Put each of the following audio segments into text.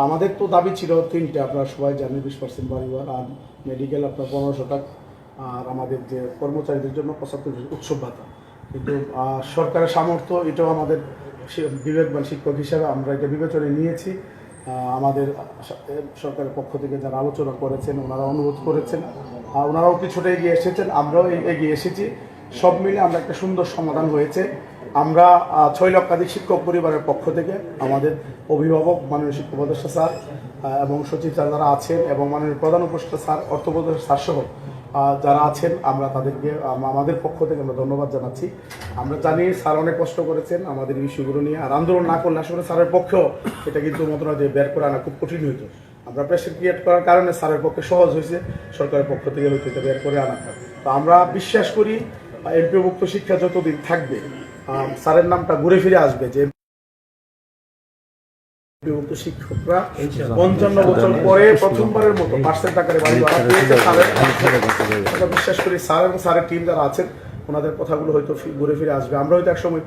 আমাদের তো দাবি ছিল তিনটে, আপনারা সবাই জানেন, 20% বাড়িওয়ার, আর মেডিকেল আপনার 1500 টাকা, আর আমাদের যে কর্মচারীদের জন্য 75 উৎসব ভাতা। কিন্তু সরকারের সামর্থ্য এটাও আমাদের বিবেকবান শিক্ষক হিসাবে আমরা এটা বিবেচনায় নিয়েছি। আমাদের সরকারের পক্ষ থেকে যারা আলোচনা করেছেন, ওনারা অনুরোধ করেছেন, ওনারাও কিছুটা এগিয়ে এসেছেন, আমরাও এগিয়ে এসেছি। সব মিলে আমরা একটা সুন্দর সমাধান হয়েছে। আমরা 6 লক্ষাধিক শিক্ষক পরিবারের পক্ষ থেকে আমাদের অভিভাবক মাননীয় শিক্ষা উপদেষ্টা স্যার এবং সচিব স্যার যারা আছেন এবং মাননীয় প্রধান উপদেষ্টা স্যার, অর্থ উপদেষ্টা স্যার সহ যারা আছেন, আমরা তাদেরকে আমাদের পক্ষ থেকে আমরা ধন্যবাদ জানাচ্ছি। আমরা জানি স্যার অনেক কষ্ট করেছেন আমাদের ইস্যুগুলো নিয়ে, আর আন্দোলন না করলে আসলে স্যারের পক্ষেও এটা কিন্তু মন্ত্রণালয় বের করে আনা খুব কঠিন হইতো। আমরা প্রেশার ক্রিয়েট করার কারণে স্যারের পক্ষে সহজ হয়েছে, সরকারের পক্ষ থেকে হয়তো এটা বের করে আনা। তো আমরা বিশ্বাস করি এমপিওভুক্ত শিক্ষা যতদিন থাকবে স্যারের নামটা ঘুরে ফিরে আসবে, যে শিক্ষকরা 55 বছর পরে প্রথমবারের মতো পার্সেন্ট আকারে বাড়ি ভাড়া পেয়েছে। আমরা বিশ্বাস করি স্যার এবং স্যারের টিম যারা আছেন ওনাদের কথাগুলো হয়তো ঘুরে ফিরে আসবে। আমরা হয়তো একসময়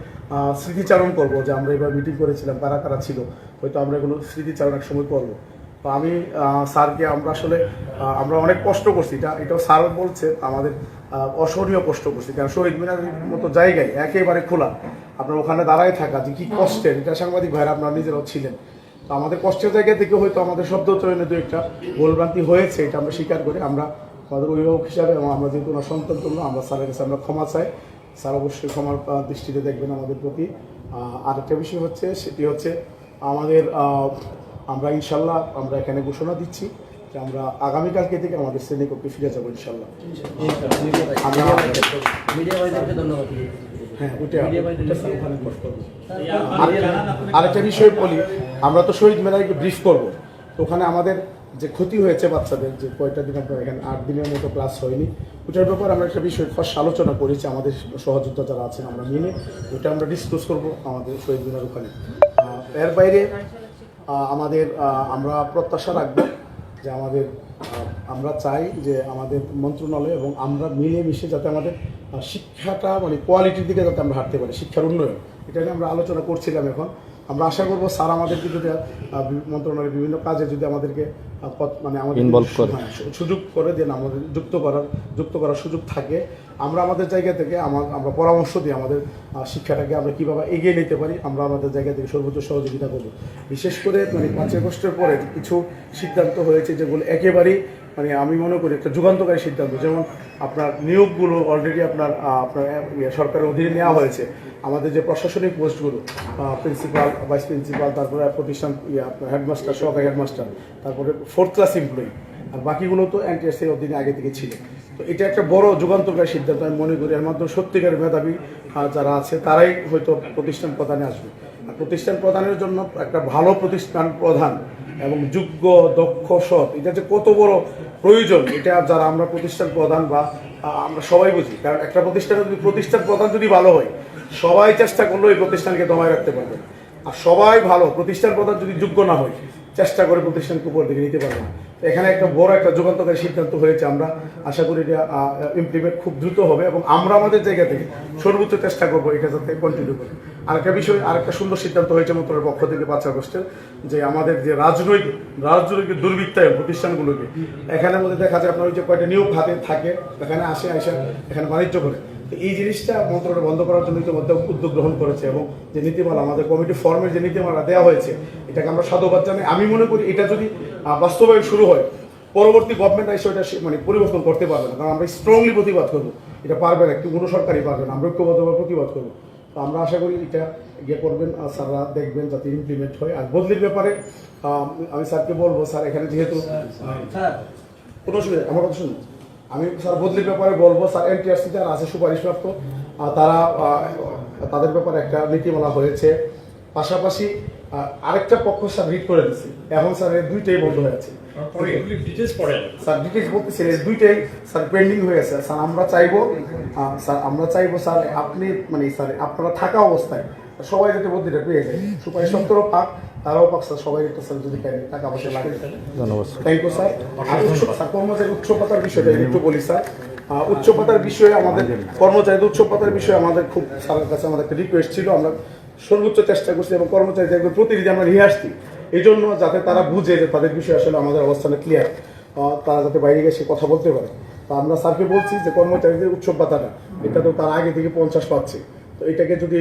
স্মৃতিচারণ করবো যে আমরা এবার মিটিং করেছিলাম, কারা কারা ছিল, হয়তো আমরা এগুলো স্মৃতিচারণ এক সময় করবো। তো আমি স্যারকে আমরা অনেক কষ্ট করছি, এটাও স্যার বলছে আমাদের অসহনীয় কষ্ট করছি, কারণ শহীদ মিনারের মতো জায়গায় একেবারে খোলা, আপনার ওখানে দাঁড়ায় থাকা যে কি কষ্টের, এটা সাংবাদিক ভাইরা আপনারা নিজেরাও ছিলেন। তো আমাদের কষ্টের জায়গা থেকে হয়তো আমাদের শব্দ চয়নে দু একটা ভুলভ্রান্তি হয়েছে, এটা আমরা স্বীকার করি। আমরা আমাদের অভিভাবক হিসাবে এবং আমরা যেহেতু ওনার সন্তান তুল্য, আমরা স্যারের কাছে আমরা ক্ষমা চাই। স্যার অবশ্যই ক্ষমার দৃষ্টিতে দেখবেন আমাদের প্রতি। আরেকটা বিষয় হচ্ছে, সেটি হচ্ছে আমাদের আমরা ইনশাল্লাহ আমরা এখানে ঘোষণা দিচ্ছি যে আমরা আগামীকালকে থেকে আমাদের শ্রেণীকক্ষে ফিরে যাবো ইনশাল্লাহ। হ্যাঁ, আরেকটা বিষয় বলি, আমরা তো শহীদ মিনারকে ব্রিফ করবো, তো ওখানে আমাদের যে ক্ষতি হয়েছে বাচ্চাদের, যে কয়টা দিন আপনার এখানে 8 দিনের মতো ক্লাস হয়নি, ওটার ব্যাপারে আমরা একটা বিষয় ফার্স্ট আলোচনা করেছি আমাদের সহযোদ্ধা যারা আছেন, আমরা মিলে ওটা আমরা ডিসকাস করবো আমাদের শহীদ মিনার ওখানে। এর বাইরে আমরা প্রত্যাশা রাখবো যে আমরা চাই যে আমাদের মন্ত্রণালয় এবং আমরা মিলেমিশে যাতে আমাদের শিক্ষাটা মানে কোয়ালিটির দিকে যাতে আমরা হাঁটতে পারি, শিক্ষার উন্নয়ন, এটা নিয়ে আমরা আলোচনা করছিলাম। এখন আমরা আশা করবো স্যার আমাদেরকে যদি মন্ত্রণালয়ের বিভিন্ন কাজে যদি আমাদেরকে মানে আমাদের সুযোগ করে দেন, আমাদের যুক্ত করার সুযোগ থাকে, আমরা আমাদের জায়গা থেকে আমরা পরামর্শ দিই আমাদের শিক্ষাটাকে আমরা কীভাবে এগিয়ে নিতে পারি, আমরা আমাদের জায়গা থেকে সর্বোচ্চ সহযোগিতা করব। বিশেষ করে মানে 5 আগস্টের পরে কিছু সিদ্ধান্ত হয়েছে যেগুলো একেবারেই মানে আমি মনে করি একটা যুগান্তকারী সিদ্ধান্ত। যেমন আপনার নিয়োগগুলো অলরেডি আপনার সরকারের অধীনে নেওয়া হয়েছে। আমাদের যে প্রশাসনিক পোস্টগুলো, প্রিন্সিপাল, ভাইস প্রিন্সিপাল, তারপরে প্রতিষ্ঠান হেডমাস্টার, সহকারী হেডমাস্টার, তারপরে 4th ক্লাস এমপ্লয়ি, আর বাকিগুলো তো এনটিএসএর অধীনে আগে থেকে ছিল। তো এটা একটা বড় যুগান্তকারী সিদ্ধান্ত আমি মনে করি। এর মাধ্যমে সত্যিকারের মেধাবী যারা আছে তারাই হয়তো প্রতিষ্ঠান প্রধানে আসবে। আর প্রতিষ্ঠান প্রধানের জন্য একটা ভালো প্রতিষ্ঠান প্রধান এবং যোগ্য, দক্ষ, সৎ, এটা যে কত বড় প্রয়োজন, এটা যারা আমরা প্রতিষ্ঠান প্রধান বা আমরা সবাই বুঝি। কারণ একটা প্রতিষ্ঠান প্রধান যদি ভালো হয়, সবাই চেষ্টা করলেও এই প্রতিষ্ঠানকে দমায় রাখতে পারবে। আর সবাই ভালো, প্রতিষ্ঠান প্রধান যদি যোগ্য না হয়, চেষ্টা করে প্রতিষ্ঠানকে উপর দিকে নিতে পারবে না। এখানে একটা বড় একটা যুগান্তকারী সিদ্ধান্ত হয়েছে। আমরা আশা করি এটা ইমপ্লিমেন্ট খুব দ্রুত হবে এবং আমরা আমাদের জায়গা থেকে সর্বোচ্চ চেষ্টা করবো এটা যাতে কন্টিনিউ করি। আরেকটা সুন্দর সিদ্ধান্ত হয়েছে মন্ত্রণালয়ের পক্ষ থেকে 5 আগস্টের, যে আমাদের যে রাজনৈতিক দুর্বৃত্তায়ন প্রতিষ্ঠানগুলোকে, এখানের মধ্যে দেখা যায় আপনার ওই যে কয়টা নিয়োগ হাতে থাকে, এখানে আসে এখানে বাণিজ্য করে। তো এই জিনিসটা মন্ত্রণালয় বন্ধ করার জন্য ইতিমধ্যে উদ্যোগ গ্রহণ করেছে এবং যে নীতিমালা আমাদের কমিটি ফর্মের যে নীতিমালা দেওয়া হয়েছে, এটাকে আমরা সাধুবাদ জানাই। আমি মনে করি এটা যদি বাস্তবায়ন শুরু হয়, পরবর্তী গভর্নমেন্ট এসে এটা মানে পরিবর্তন করতে পারবে না, কারণ আমরা স্ট্রংলি প্রতিবাদ করবো। এটা পারবে না, কোনো সরকারই পারবে না, আমরা ঐক্যবদ্ধভাবে প্রতিবাদ করবো। তো আমরা আশা করি এটা ইয়ে করবেন, স্যাররা দেখবেন যাতে ইমপ্লিমেন্ট হয়। আর বদলির ব্যাপারে আমি স্যারকে বলবো, স্যার এখানে যেহেতু কোনো অসুবিধা, আমার কথা শুনুন, আমি স্যার বদলির ব্যাপারে বলবো, স্যার এনটিআরসি যারা আছে সুপারিশপ্রাপ্ত, তাদের ব্যাপারে একটা নীতিমালা হয়েছে। পাশাপাশি আরেকটা পক্ষ স্যার রিট করে দিচ্ছে, এখন স্যার এর 2টাই বন্ধ হয়ে আছে। স্যার ডিটেলস বলতেছি, এর 2টাই স্যার পেন্ডিং হয়ে আছে। স্যার আমরা চাইবো স্যার আপনি মানে স্যার আপনারা থাকা অবস্থায় সবাই যাতে বদলিটা পেয়ে যায়, সুপারিশ সত্তরও পাক, তারাও পাক, স্যার সবাই একটা স্যার যদি টাকা পয়সা লাগে। ধন্যবাদ, থ্যাংক ইউ স্যার। আর স্যার কর্মচারী উচ্চপাতার বিষয়টা একটু বলি স্যার। উচ্চপাতার বিষয়ে আমাদের কর্মচারীদের উচ্চপাতার বিষয়ে আমাদের খুব স্যারের কাছে আমাদের একটা রিকোয়েস্ট ছিল। আমরা সর্বোচ্চ চেষ্টা করছি এবং কর্মচারীদের প্রতিনিধি আমরা নিয়ে আসছি এই জন্য যাতে তারা বুঝে যে তাদের বিষয়ে আসলে আমাদের অবস্থানে ক্লিয়ার, তারা যাতে বাইরে গিয়ে সে কথা বলতে পারে। তো আমরা স্যারকে বলছি যে কর্মচারীদের উৎসব ভাতাটা এটা তো তার আগে থেকে 50 পাচ্ছে, তো এটাকে যদি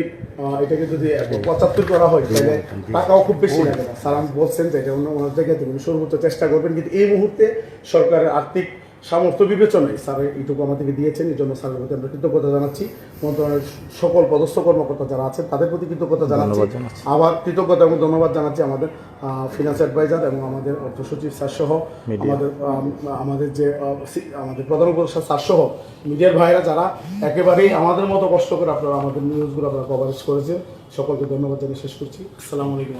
75 করা হয় তাহলে টাকাও খুব বেশি লাগে না। স্যার আমি বলছেন যে এটা অন্য জায়গায় থেকে সর্বোচ্চ চেষ্টা করবেন, কিন্তু এই মুহূর্তে সরকারের আর্থিক সামর্থ্য বিবেচনায় স্যার এইটুকু আমাদেরকে দিয়েছেন। এই জন্য স্যারের প্রতি আমরা কৃতজ্ঞতা জানাচ্ছি। মন্ত্রণালয়ের সকল পদস্থ কর্মকর্তা যারা আছেন তাদের প্রতি কৃতজ্ঞতা জানাচ্ছি। আবার কৃতজ্ঞতা এবং ধন্যবাদ জানাচ্ছি আমাদের ফিনান্স অ্যাডভাইজার এবং আমাদের অর্থ সচিব স্যার সহ, আমাদের যে আমাদের প্রধান উপদেষ্টা স্যার সহ মিডিয়ার ভাইরা যারা একেবারেই আমাদের মতো কষ্ট করে আপনারা আমাদের নিউজগুলো আপনারা কভারেজ করেছেন। সকলকে ধন্যবাদ জানিয়ে শেষ করছি। আসসালামু আলাইকুম।